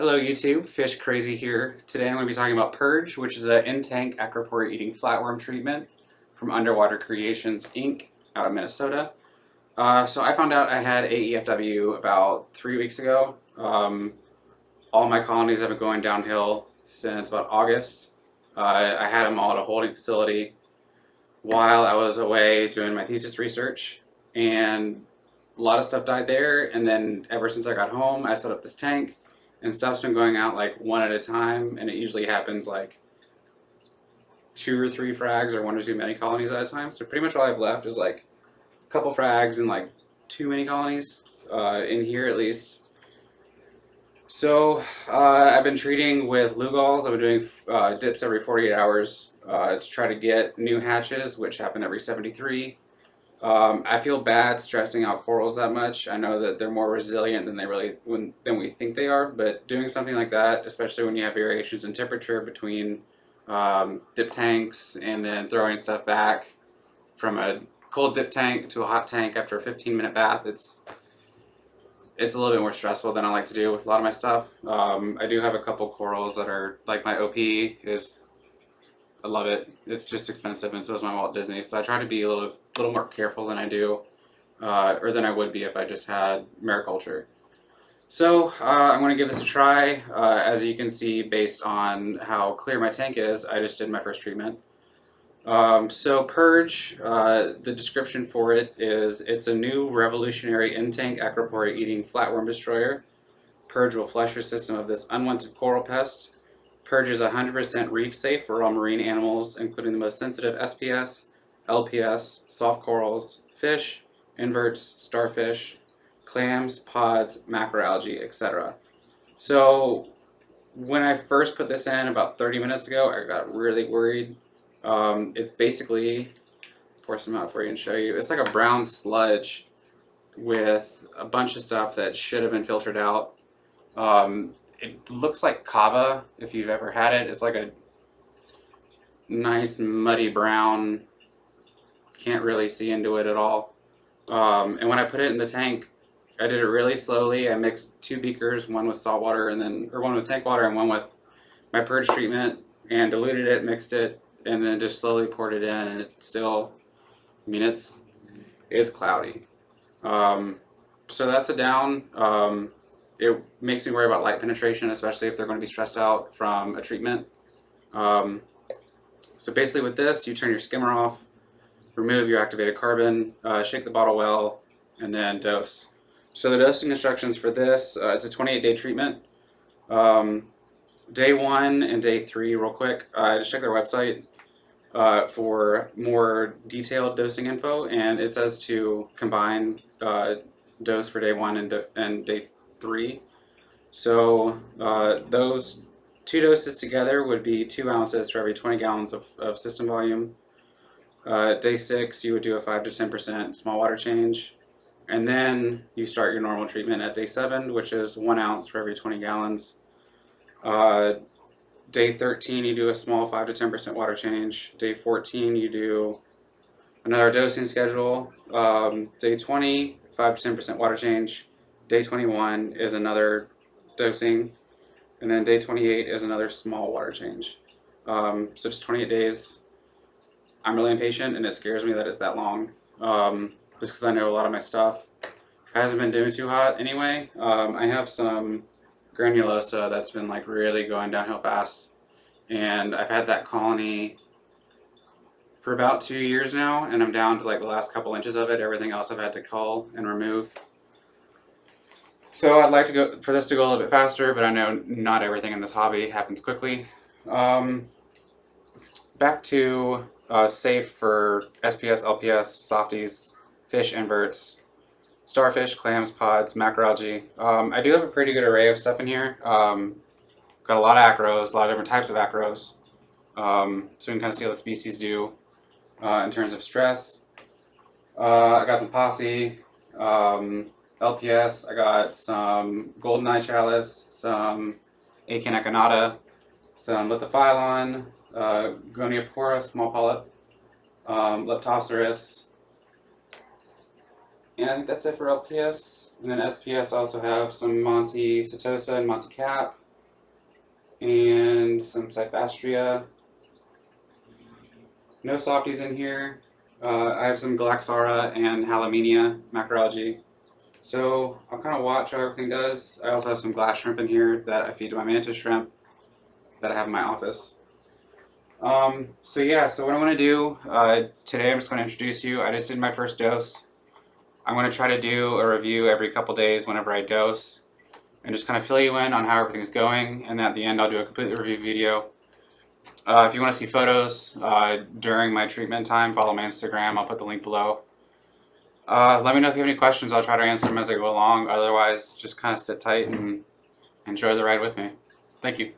Hello YouTube, Fish Crazy here. Today I'm going to be talking about Purge, which is an in-tank Acropora eating flatworm treatment from Underwater Creations Inc. out of Minnesota. So I found out I had AEFW about 3 weeks ago. All my colonies have been going downhill since about August. I had them all at a holding facility while I was away doing my thesis research, and a lot of stuff died there. And then ever since I got home, I set up this tank. And stuff's been going out like one at a time, and it usually happens like 2 or 3 frags or 1 or 2 mini colonies at a time. So pretty much all I've left is like a couple frags and like 2 mini colonies in here at least. So I've been treating with Lugalls. I've been doing dips every 48 hours to try to get new hatches, which happen every 73. I feel bad stressing out corals that much. I know that they're more resilient than we think they are, but doing something like that, especially when you have variations in temperature between dip tanks and then throwing stuff back from a cold dip tank to a hot tank after a 15-minute bath, it's a little bit more stressful than I like to do with a lot of my stuff. I do have a couple corals that are, like my OP is, I love it. It's just expensive, and so is my Walt Disney. So I try to be a little more careful than I do, or than I would be if I just had mariculture. So I'm going to give this a try. As you can see, based on how clear my tank is, I just did my first treatment. So Purge, the description for it is, it's a new revolutionary in-tank Acropora eating flatworm destroyer. Purge will flush your system of this unwanted coral pest. Purge is 100% reef safe for all marine animals, including the most sensitive SPS, LPS, soft corals, fish, inverts, starfish, clams, pods, macroalgae, etc. So when I first put this in about 30 minutes ago, I got really worried. It's basically, pour some out for you and show you, it's like a brown sludge with a bunch of stuff that should have been filtered out. It looks like kava, if you've ever had it. It's like a nice muddy brown, can't really see into it at all. And when I put it in the tank, I did it really slowly. I mixed 2 beakers, one with salt water one with tank water and one with my Purge treatment, and diluted it, mixed it, and then just slowly poured it in, and it still, I mean, it's cloudy. So that's a down. It makes me worry about light penetration, especially if they're going to be stressed out from a treatment. So basically with this, you turn your skimmer off, remove your activated carbon, shake the bottle well, and then dose. So the dosing instructions for this, it's a 28-day treatment. Day 1 and day 3, real quick, just check their website for more detailed dosing info, and it says to combine dose for day 1 and day 3. So those 2 doses together would be 2 ounces for every 20 gallons of system volume. Day 6, you would do a 5 to 10% small water change, and then you start your normal treatment at day 7, which is 1 ounce for every 20 gallons. Day 13, you do a small 5 to 10% water change. Day 14, you do another dosing schedule. Day 20, 5 to 10% water change. Day 21 is another dosing, and then day 28 is another small water change. So just 28 days. I'm really impatient, and it scares me that it's that long, just because I know a lot of my stuff hasn't been doing too hot anyway. I have some granulosa that's been like really going downhill fast, and I've had that colony for about 2 years now, and I'm down to like the last couple inches of it. Everything else I've had to cull and remove. So I'd like for this to go a little bit faster, but I know not everything in this hobby happens quickly. Back to safe for SPS, LPS, softies, fish, inverts, starfish, clams, pods, macroalgae. I do have a pretty good array of stuff in here. Got a lot of acros, a lot of different types of acros. So you can kind of see how the species do in terms of stress. I got some posse, LPS, I got some golden eye chalice, some Akin echinata, some lithophyllon, Acropora, small polyp, Leptocerus, and I think that's it for LPS. And then SPS, I also have some Monte Setosa and Monte Cap, and some Cyphastria. No softies in here. I have some Galaxara and Halamenia macroalgae. So I'll kind of watch how everything does. I also have some glass shrimp in here that I feed to my mantis shrimp that I have in my office. So yeah, so what I'm going to do, today I'm just going to introduce you. I just did my first dose. I'm going to try to do a review every couple days whenever I dose and just kind of fill you in on how everything's going, and at the end I'll do a complete review video. If you want to see photos during my treatment time, follow my Instagram. I'll put the link below. Let me know if you have any questions. I'll try to answer them as I go along. Otherwise, just kind of sit tight and enjoy the ride with me. Thank you.